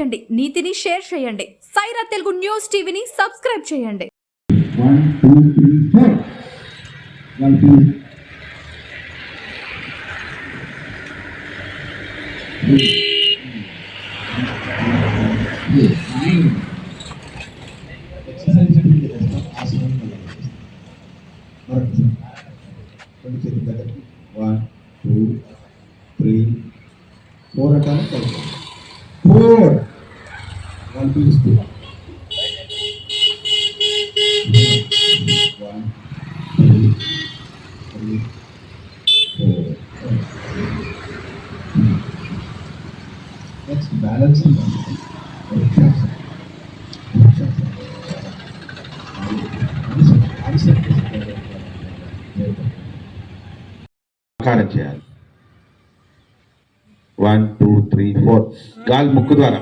చేయండి, నీతిని షేర్ చేయండి. సైరా తెలుగు న్యూస్ టీవీని సబ్స్క్రైబ్ చేయండి. 1 2 3 4 ఎక్సర్సైజ్ ఆసనం 1 2 3 4 అంటాను 4 1 2 3 1 2 3 4 next balancing ఆకారం చేయాలి. 1 2 3 4 గాలి ముక్కు ద్వారా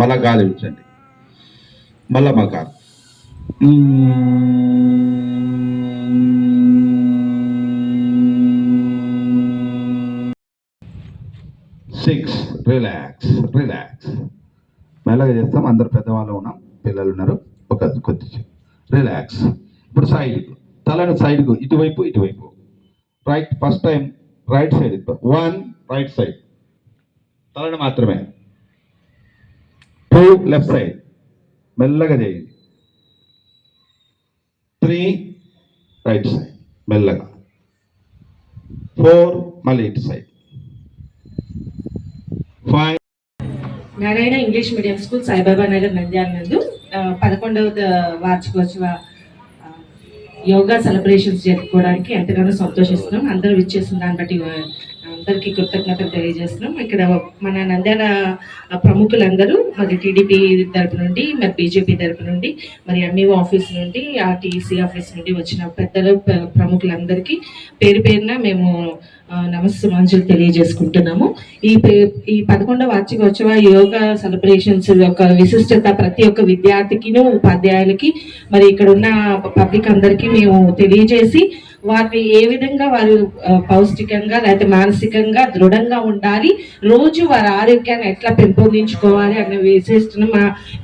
మళ్ళా గాలి ఉంచండి. మళ్ళా మకారం 6 రిలాక్స్ రిలాక్స్ మెల్లగా చేస్తాం. అందరు పెద్దవాళ్ళు ఉన్నాం, పిల్లలు ఉన్నారు, ఒక కొద్ది రిలాక్స్. ఇప్పుడు సైడ్ తలను సైడ్కు ఇటువైపు ఇటువైపు right. First time right side 1 right side తలను మాత్రమే. 2 లెఫ్ట్ సైడ్ మెల్లగా చేయండి. 3 రైట్ సైడ్ మెల్లగా. 4 మళ్ళీ ఇటు side. 5 Narayana English medium school Saibaba Nagar Nandyal నందు 11వ వార్షికోత్సవ యోగా సెలబ్రేషన్స్ జరుపుకోవడానికి ఎంతగానో సంతోషిస్తున్నాం. అందరూ విచ్చేసిన దాన్ని బట్టి అందరికీ కృతజ్ఞతలు తెలియజేస్తున్నాం. ఇక్కడ మన నంద్యాల ప్రముఖులందరూ మరి టీడీపీ తరపు నుండి, మరి బీజేపీ తరపు నుండి, మరి ఎంఈఓ ఆఫీస్ నుండి, ఆర్టీసీ ఆఫీస్ నుండి వచ్చిన పెద్దలు ప్రముఖులందరికీ పేరు పేరున మేము నమస్సుమాంజలు తెలియజేసుకుంటున్నాము. ఈ 11వ వార్షికోత్సవ యోగా సెలబ్రేషన్స్ యొక్క విశిష్టత ప్రతి ఒక్క విద్యార్థికి, ఉపాధ్యాయులకి, మరి ఇక్కడ ఉన్న పబ్లిక్ అందరికీ మేము తెలియజేసి వారిని ఏ విధంగా వారు పౌష్టికంగా లేకపోతే మానసికంగా దృఢంగా ఉండాలి, రోజు వారి ఆరోగ్యాన్ని ఎట్లా పెంపొందించుకోవాలి అన్న విశిష్టను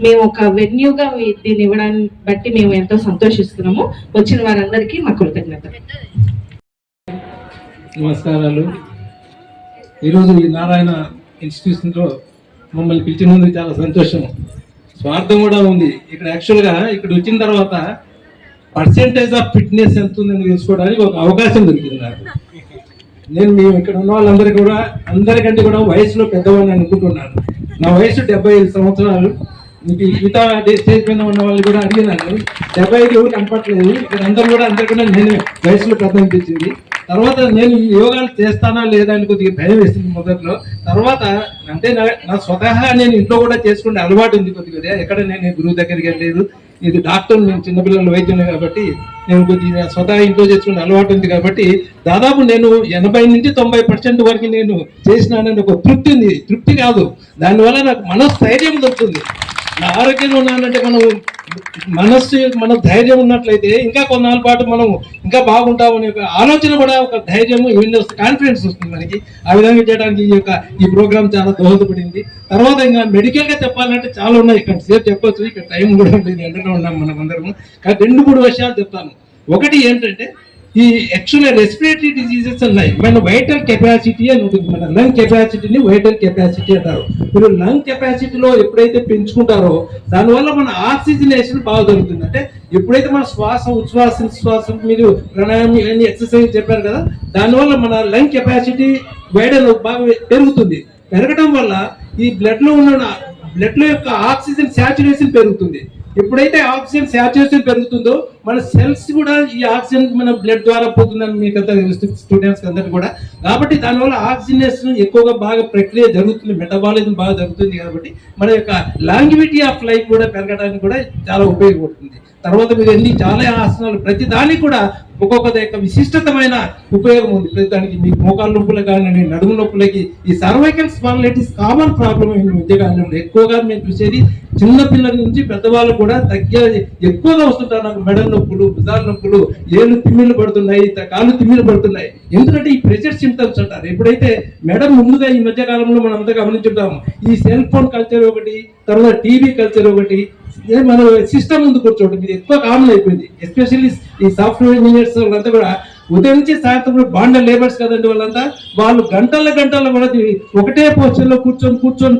మేము ఒక వెన్యూగా దీన్ని ఇవ్వడాన్ని బట్టి మేము ఎంతో సంతోషిస్తున్నాము. వచ్చిన వారందరికీ మా కృతజ్ఞతలు. నమస్కారాలు. ఈరోజు ఈ నారాయణ ఇన్స్టిట్యూషన్లో మమ్మల్ని పిలిచినందుకు చాలా సంతోషం. స్వార్థం కూడా ఉంది. ఇక్కడ యాక్చువల్గా ఇక్కడ వచ్చిన తర్వాత పర్సెంటేజ్ ఆఫ్ ఫిట్నెస్ ఎంత ఉందని తెలుసుకోవడానికి ఒక అవకాశం దొరికింది నాకు. మేము ఇక్కడ ఉన్న వాళ్ళందరికీ కూడా అందరికంటే కూడా వయసులో పెద్దవాడిని అనుకుంటున్నాను. నా వయసు 75 సంవత్సరాలు. మిగతా స్టేజ్ పైన ఉన్న వాళ్ళు కూడా అడిగినాను, 75 ఎవరు కనపట్లేదు. ఇక్కడ అందరూ కూడా అందరికీ నేను వయసులో పెద్ద అనిపించింది. తర్వాత నేను యోగాలు చేస్తానా లేదా అని కొద్దిగా భయం వేసింది మొదట్లో. తర్వాత అంటే నా స్వతహా నేను ఇంట్లో కూడా చేసుకునే అలవాటు ఉంది కొద్దిగా. ఎక్కడ నేను గురువు దగ్గరికి వెళ్ళలేదు. ఇది డాక్టర్, నేను చిన్నపిల్లల వైద్యులు కాబట్టి నేను కొద్దిగా స్వతహా ఇంట్లో చేసుకునే అలవాటు ఉంది కాబట్టి దాదాపు నేను 80 నుంచి 90% వరకు నేను చేసినానని ఒక తృప్తి ఉంది. తృప్తి కాదు, దానివల్ల నాకు మనస్థైర్యం దొరుకుతుంది. నా ఆరోగ్యంగా ఉన్నానంటే మన ధైర్యం ఉన్నట్లయితే ఇంకా కొన్నాళ్ళ పాటు మనం ఇంకా బాగుంటామనే ఒక ఆలోచన కూడా, ఒక ధైర్యము, కాన్ఫిడెన్స్ వస్తుంది మనకి. ఆ విధంగా చేయడానికి ఈ ప్రోగ్రామ్ చాలా దోహదపడింది. తర్వాత ఇంకా మెడికల్గా చెప్పాలంటే చాలా ఉన్నాయి. ఇక్కడ సేపు చెప్పొచ్చు, ఇక్కడ టైం కూడా ఉండేది, ఎండలో ఉన్నాం మనం అందరము. కానీ 2-3 విషయాలు చెప్తాను. ఒకటి ఏంటంటే ఈ యాక్చువల్గా రెస్పిరేటరీ డిసీజెస్ ఉన్నాయి. మన వైటల్ కెపాసిటీ అని ఉంటుంది. మన లంగ్ కెపాసిటీని వైటల్ కెపాసిటీ అంటారు. మీరు లంగ్ కెపాసిటీలో ఎప్పుడైతే పెంచుకుంటారో దానివల్ల మన ఆక్సిజనేషన్ బాగా దొరుకుతుంది. అంటే ఎప్పుడైతే మన ఉచ్ఛ్వాసం మీరు ప్రాణాయామం అన్ని ఎక్సర్సైజ్ చెప్పారు కదా, దానివల్ల మన లంగ్ కెపాసిటీ వైడల్ బాగా పెరుగుతుంది. పెరగడం వల్ల ఈ బ్లడ్ లో యొక్క ఆక్సిజన్ శాచురేషన్ పెరుగుతుంది. ఎప్పుడైతే ఆక్సిజన్ శాచురేషన్ పెరుగుతుందో మన సెల్స్ కూడా ఈ ఆక్సిజన్ మన బ్లడ్ ద్వారా పోతుందని మీకు అంతా స్టూడెంట్స్ అందరికీ కూడా. కాబట్టి దానివల్ల ఆక్సిజనేషన్ ఎక్కువగా బాగా ప్రక్రియ జరుగుతుంది, మెటబాలిజం బాగా జరుగుతుంది. కాబట్టి మన యొక్క లాంగివిటీ ఆఫ్ లైఫ్ కూడా పెరగడానికి కూడా చాలా ఉపయోగపడుతుంది. తర్వాత మీరు చాలా ఆసనాలు, ప్రతి దానికి కూడా ఒక్కొక్క యొక్క విశిష్టమైన ఉపయోగం ఉంది. ప్రతి దానికి మీ మోకాళ్ళ నొప్పులకు కానీ నడుము నొప్పులకి ఈ సర్వైకల్ స్పాండిలైటిస్ కామన్ ప్రాబ్లం ఈ మధ్యకాలంలో ఎక్కువగా మేము చూసేది. చిన్న పిల్లల నుంచి పెద్దవాళ్ళు కూడా ఎక్కువగా వస్తుంటారు. నాకు మెడల నొప్పులు, భుజాల నొప్పులు, ఏళ్ళు తిమ్మిళ్ళు పడుతున్నాయి, కాళ్ళు తిమ్మిళ్ళు పడుతున్నాయి. ఎందుకంటే ఈ ప్రెషర్ సింప్టమ్స్ అంటారు. ఎప్పుడైతే మేడం ముందుగా ఈ మధ్య కాలంలో మనం అంతా గమనించుంటాము, ఈ సెల్ ఫోన్ కల్చర్ ఒకటి, తర్వాత టీవీ కల్చర్ ఒకటి, మన సిస్టమ్ ముందు కూర్చోవడం ఇది ఎక్కువ కామన్ అయిపోయింది. ఎస్పెషల్లీ ఈ సాఫ్ట్వేర్ ఇంజనీర్స్ వాళ్ళంతా కూడా ఉదయం నుంచి సాయంత్రం బాండ లేబర్స్ కదండి వాళ్ళంతా. వాళ్ళు గంటల కూడా ఒకటే పోస్చర్లో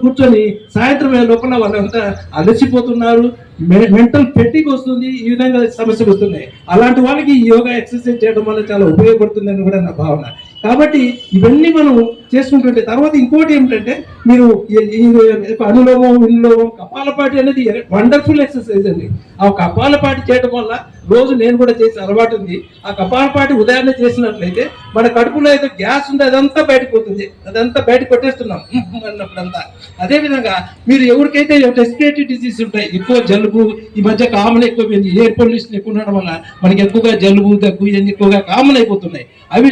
కూర్చొని సాయంత్రం లోపల వాళ్ళంతా అలసిపోతున్నారు. మెంటల్ ఫెటిగ్ వస్తుంది. ఈ విధంగా సమస్యలు వస్తున్నాయి. అలాంటి వాళ్ళకి ఈ యోగా ఎక్సర్సైజ్ చేయడం వల్ల చాలా ఉపయోగపడుతుందని కూడా నా భావన. కాబట్టి ఇవన్నీ మనం చేసుకుంటుంటే తర్వాత ఇంకోటి ఏమిటంటే మీరు అనులోమం, విలోమం, కపాలపాటి అనేది వండర్ఫుల్ ఎక్సర్సైజ్ అండి. ఆ కపాలపాటి చేయడం వల్ల రోజు నేను కూడా చేసే అలవాటు ఉంది. ఆ కపాలపాటి ఉదయాన్నే చేసినట్లయితే మన కడుపులో ఏదో గ్యాస్ ఉంది అదంతా బయటకు పోతుంది. అదంతా బయట కొట్టేస్తున్నాం అన్నప్పుడంతా. అదేవిధంగా మీరు ఎవరికైతే రెస్పిరేటరీ డిసీజ్ ఉంటాయి, ఎక్కువ జలుబు, ఈ మధ్య కామన్ ఎక్కువ ఎయిర్ పొల్యూషన్ ఎక్కువ ఉండడం వల్ల మనకి ఎక్కువగా జలుబు, దగ్గు ఇవన్నీ ఎక్కువగా కామన్ అయిపోతున్నాయి. అవి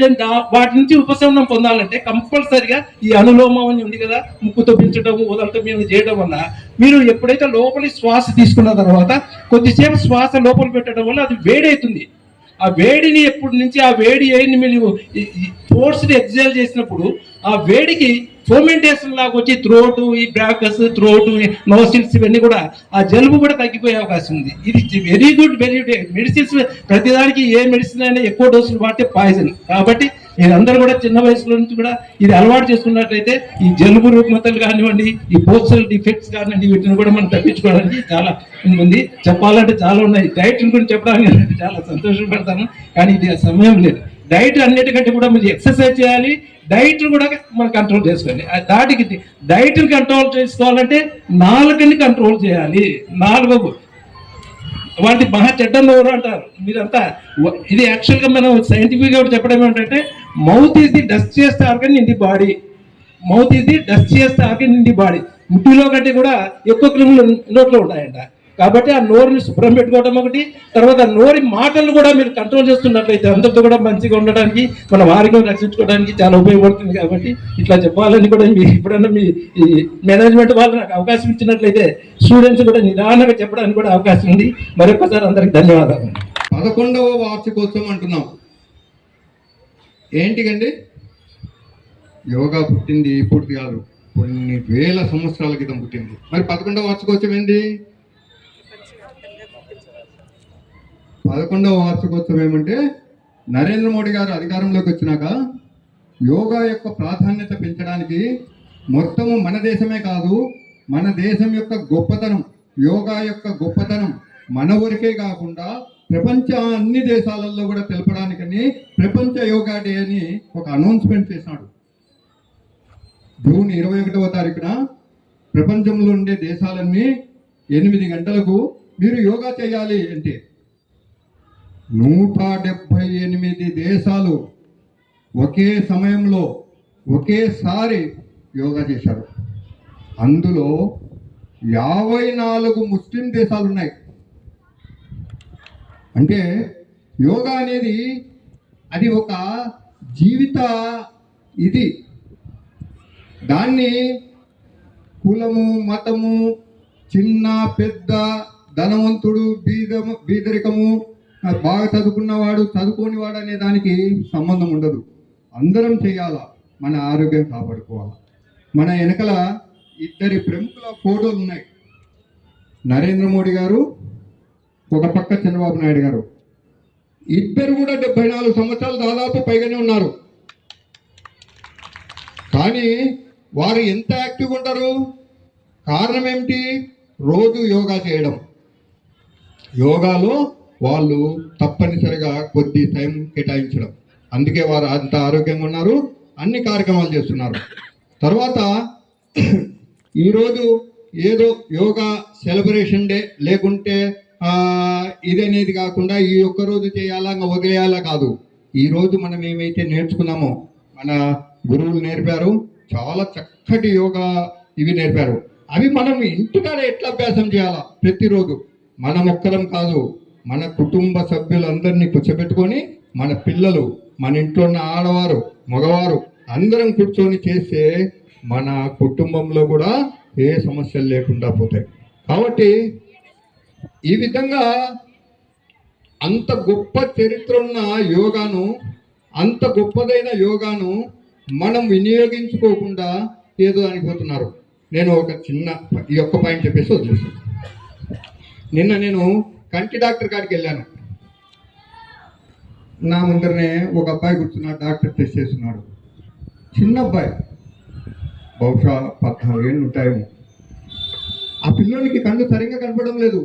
వాటి నుంచి ఉపశమనం పొందాలంటే కంపల్సరిగా ఈ అనులోమం అని ఉంది కదా, ముక్కుతో పెంచడం వదలటం ఇవన్నీ చేయడం వల్ల మీరు ఎప్పుడైతే లోపలి శ్వాస తీసుకున్న తర్వాత కొద్దిసేపు శ్వాస లోపల పెట్టడం వల్ల అది వేడవుతుంది. ఆ వేడిని ఎప్పటి నుంచి ఆ వేడి ఎయిర్ని మీరు ఫోర్స్ని ఎగ్జైల్ చేసినప్పుడు ఆ వేడికి ఫోమెంటేషన్ లాగా వచ్చి థ్రోట్, ఈ బ్రాకస్, థ్రోట్, నోసిల్స్ ఇవన్నీ కూడా ఆ జలుబు కూడా తగ్గిపోయే అవకాశం ఉంది. ఇది వెరీ గుడ్ మెడిసిన్స్. ప్రతిదానికి ఏ మెడిసిన్ అయినా ఎక్కువ డోసులు వాడితే పాయిజన్. కాబట్టి మీరందరూ కూడా చిన్న వయసులో నుంచి కూడా ఇది అలవాటు చేసుకున్నట్లయితే ఈ జలుబు రుగ్మతలు కానివ్వండి, ఈ పోస్టల్ డిఫెక్ట్స్ కానివ్వండి, వీటిని కూడా మనం తప్పించుకోవడానికి చాలా ఉంది. చెప్పాలంటే చాలా ఉన్నాయి. డైట్ గురించి చెప్పడానికి చాలా సంతోషపడతాను, కానీ ఇది సమయం లేదు. డైట్ అన్నిటికంటే కూడా మీరు ఎక్సర్సైజ్ చేయాలి, డైట్ కూడా మనం కంట్రోల్ చేసుకోవాలి. దాటికి డైట్ కంట్రోల్ చేసుకోవాలంటే నాలుకని కంట్రోల్ చేయాలి. నాలుగు వాటి మహా చెడ్డ నోరు అంటారు మీరంతా. ఇది యాక్చువల్గా మనం సైంటిఫిక్గా చెప్పడం ఏంటంటే mouth is the dustiest organ in the body. Mouth is the dustiest organ in the body. ముట్టిలో కంటే కూడా ఎక్కువ క్రిములు నోట్లో ఉంటాయంట. కాబట్టి ఆ నోరుని శుభ్రం పెట్టుకోవడం ఒకటి, తర్వాత నోరి మాటలు కూడా మీరు కంట్రోల్ చేస్తున్నట్లయితే అందరితో కూడా మంచిగా ఉండడానికి, మన ఆరోగ్యం రక్షించుకోవడానికి చాలా ఉపయోగపడుతుంది. కాబట్టి ఇట్లా చెప్పాలని కూడా మీ ఎప్పుడన్నా మీ ఈ మేనేజ్మెంట్ వాళ్ళు నాకు అవకాశం ఇచ్చినట్లయితే స్టూడెంట్స్ కూడా నిదానంగా చెప్పడానికి కూడా అవకాశం ఉంది. మరొకసారి అందరికి ధన్యవాదాలు. 11వ వార్షికోత్సవం అంటున్నాం. ఏంటికండి? యోగా పుట్టింది ఇప్పుడు కాదు, కొన్ని వేల సంవత్సరాల క్రితం పుట్టింది. మరి 11వ వార్షికోత్సవం ఏంటి? 11వ వార్షికోత్సవం ఏమంటే నరేంద్ర మోడీ గారు అధికారంలోకి వచ్చినాక యోగా యొక్క ప్రాధాన్యత పెంచడానికి మొత్తము మన దేశమే కాదు, మన దేశం యొక్క గొప్పతనం, యోగా యొక్క గొప్పతనం మన ఊరికే కాకుండా ప్రపంచ అన్ని దేశాలలో కూడా తెలపడానికని ప్రపంచ యోగా డే అని ఒక అనౌన్స్మెంట్ చేశాడు. జూన్ 21వ తారీఖున ప్రపంచంలో ఉండే దేశాలన్నీ 8 గంటలకు మీరు యోగా చేయాలి అంటే 178 దేశాలు ఒకే సమయంలో ఒకేసారి యోగా చేశారు. అందులో 54 ముస్లిం దేశాలు ఉన్నాయి. అంటే యోగా అనేది అది ఒక జీవిత ఇది. దాన్ని కులము, మతము, చిన్న పెద్ద, ధనవంతుడు, బీదరికము, బాగా చదువుకున్నవాడు, చదువుకోనివాడు అనే దానికి సంబంధం ఉండదు. అందరం చేయాలా, మన ఆరోగ్యం కాపాడుకోవాలి. మన వెనకల 2 ప్రముఖుల ఫోటోలు ఉన్నాయి. నరేంద్ర మోడీ గారు, ఒక పక్క చంద్రబాబు నాయుడు గారు. ఇద్దరు కూడా 74 సంవత్సరాలు దాదాపు పైగానే ఉన్నారు. కానీ వారు ఎంత యాక్టివ్గా ఉంటారు? కారణం ఏమిటి? రోజు యోగా చేయడం. యోగాలో వాళ్ళు తప్పనిసరిగా కొద్ది టైం కేటాయించడం. అందుకే వారు అంత ఆరోగ్యంగా ఉన్నారు, అన్ని కార్యక్రమాలు చేస్తున్నారు. తర్వాత ఈరోజు ఏదో యోగా సెలబ్రేషన్ డే లేకుంటే ఇదనేది కాకుండా ఈ ఒక్కరోజు చేయాలా, ఇంకా వదిలేయాలా కాదు. ఈరోజు మనం ఏమైతే నేర్చుకున్నామో మన గురువులు నేర్పారు, చాలా చక్కటి యోగా ఇవి నేర్పారు. అవి మనం ఇంటికాడ ఎట్లా అభ్యాసం చేయాలా ప్రతిరోజు. మనం ఒక్కరం కాదు, మన కుటుంబ సభ్యులందరినీ కూర్చోబెట్టుకొని మన పిల్లలు, మన ఇంట్లో ఉన్న ఆడవారు, మగవారు అందరం కూర్చొని చేస్తే మన కుటుంబంలో కూడా ఏ సమస్యలు లేకుండా పోతాయి. కాబట్టి ఈ విధంగా అంత గొప్ప చరిత్ర ఉన్న యోగాను, అంత గొప్పదైన యోగాను మనం వినియోగించుకోకుండా ఏదో అనిపోతున్నారు. నేను ఒక చిన్న ఈ ఒక్క పాయింట్ చెప్పేసి వదిలేసాను. నిన్న నేను కంటి డాక్టర్ కాడికి వెళ్ళాను. నా ముందరనే ఒక అబ్బాయి కూర్చున్నాడు, డాక్టర్ టెస్ట్ చేస్తున్నాడు. చిన్న అబ్బాయి, బహుశా 14 ఏళ్ళు ఉంటాయేమో. ఆ పిల్లోనికి కళ్ళు సరిగ్గా కనపడడం లేదు.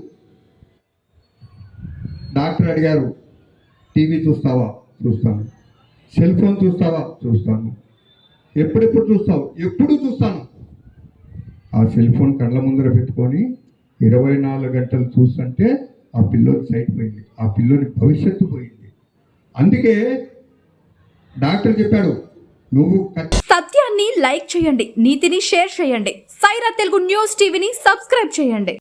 డాక్టర్ అడిగారు, టీవీ చూస్తావా? చూస్తాను. సెల్ ఫోన్ చూస్తావా? చూస్తాను. ఎప్పుడెప్పుడు చూస్తావు? ఎప్పుడు చూస్తాను. ఆ సెల్ ఫోన్ కళ్ళ ముందర పెట్టుకొని 24 గంటలు చూస్తుంటే ఆ పిల్లోని సైట్ పోయింది, ఆ పిల్లోని భవిష్యత్తు పోయింది. అందుకే డాక్టర్ చెప్పాడు, నువ్వు సత్యాన్ని లైక్ చేయండి, నీతిని షేర్ చేయండి. సైరా తెలుగు న్యూస్ టీవీని సబ్స్క్రైబ్ చేయండి.